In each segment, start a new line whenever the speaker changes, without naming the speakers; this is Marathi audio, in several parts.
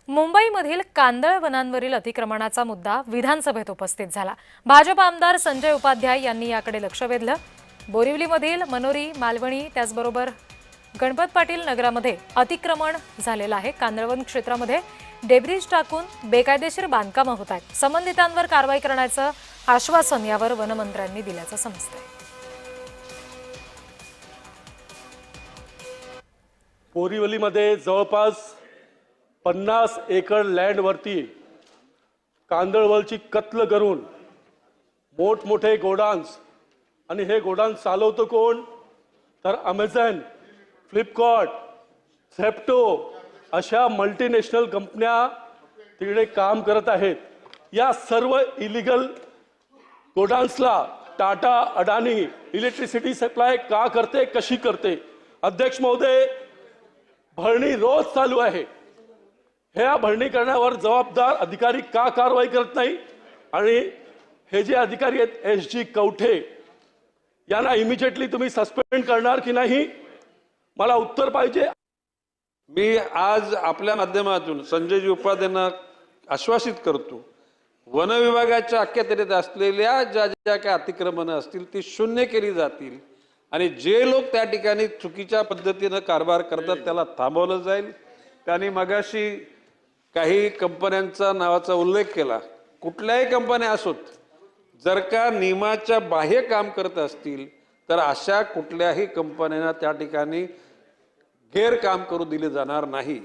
मुंबईमधील कांदळ वनांवरील अतिक्रमणाचा मुद्दा विधानसभेत उपस्थित झाला। भाजप आमदार संजय उपाध्याय यांनी याकडे लक्ष वेधलं। बोरिवलीमधील मनोरी, मालवणी त्याचबरोबर गणपत पाटील नगरामध्ये अतिक्रमण झालेलं आहे। कांदळवन क्षेत्रामध्ये डेब्रिज टाकून बेकायदेशीर बांधकामं होत आहेत। संबंधितांवर कारवाई करण्याचं आश्वासन यावर वनमंत्र्यांनी दिल्याचं समजतंय।
बोरिवलीमध्ये जवळपास 50 एकर लँडवरती कांदळवनची कत्ल करून मोठमोठे गोडाऊन्स, आणि हे गोडाऊन चालवतो कोण तर अमेझॉन, फ्लिपकार्ट, झेप्टो अशा मल्टीनॅशनल कंपन्या तिकडे काम करत आहेत। या सर्व इलिगल गोडाऊन्सला टाटा, अडानी इलेक्ट्रिसिटी सप्लाय का करते, कशी करते? अध्यक्ष महोदय, भरणी रोज चालू आहे। ह्या भरणी करण्यावर जबाबदार अधिकारी का कारवाई करत नाही? आणि हे जे अधिकारी आहेत SG कवठे, यांना इमिजिएटली तुम्ही सस्पेंड करणार की नाही? मला उत्तर पाहिजे।
मी आज आपल्या माध्यमातून संजयजी उपाध्यायांना आश्वासित करतो, वन विभागाच्या अखत्यारीत असलेल्या ज्या काही अतिक्रमणं असतील ती शून्य केली जातील आणि जे लोक त्या ठिकाणी चुकीच्या पद्धतीनं कारभार करतात त्याला थांबवलं जाईल। त्यांनी मगाशी काही कंपन्यांचा नावाचा उल्लेख केला। कुठल्याही कंपन्या असोत, जर का नियमाच्या बाह्य काम करत असतील तर अशा कुठल्याही कंपन्यांना त्या ठिकाणी गैरकाम करू दिले जाणार नाही।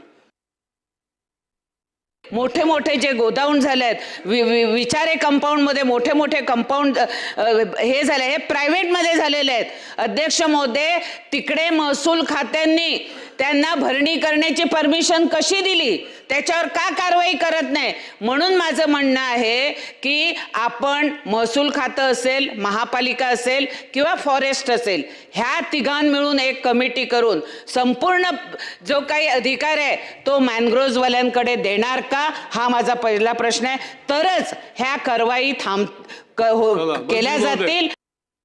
मोठे मोठे जे गोडाऊन झाले आहेत, विचारे कंपाऊंड मध्ये मोठे मोठे कंपाऊंड हे झाले, हे प्रायव्हेट मध्ये झालेले आहेत। अध्यक्ष महोदय, तिकडे महसूल खात्यांनी त्यांना भरणी करण्याची परमिशन कशी दिली? त्याच्यावर का कारवाई करत नाही? म्हणून माझं म्हणणं आहे की आपण महसूल खातं असेल, महापालिका असेल किंवा फॉरेस्ट असेल, ह्या तिघां मिळून एक कमिटी करून संपूर्ण जो काही अधिकार आहे तो मॅनग्रोव्हवाल्यांकडे देणार का? हा माझा पहिला प्रश्न आहे। तरच ह्या कारवाई केल्या जातील।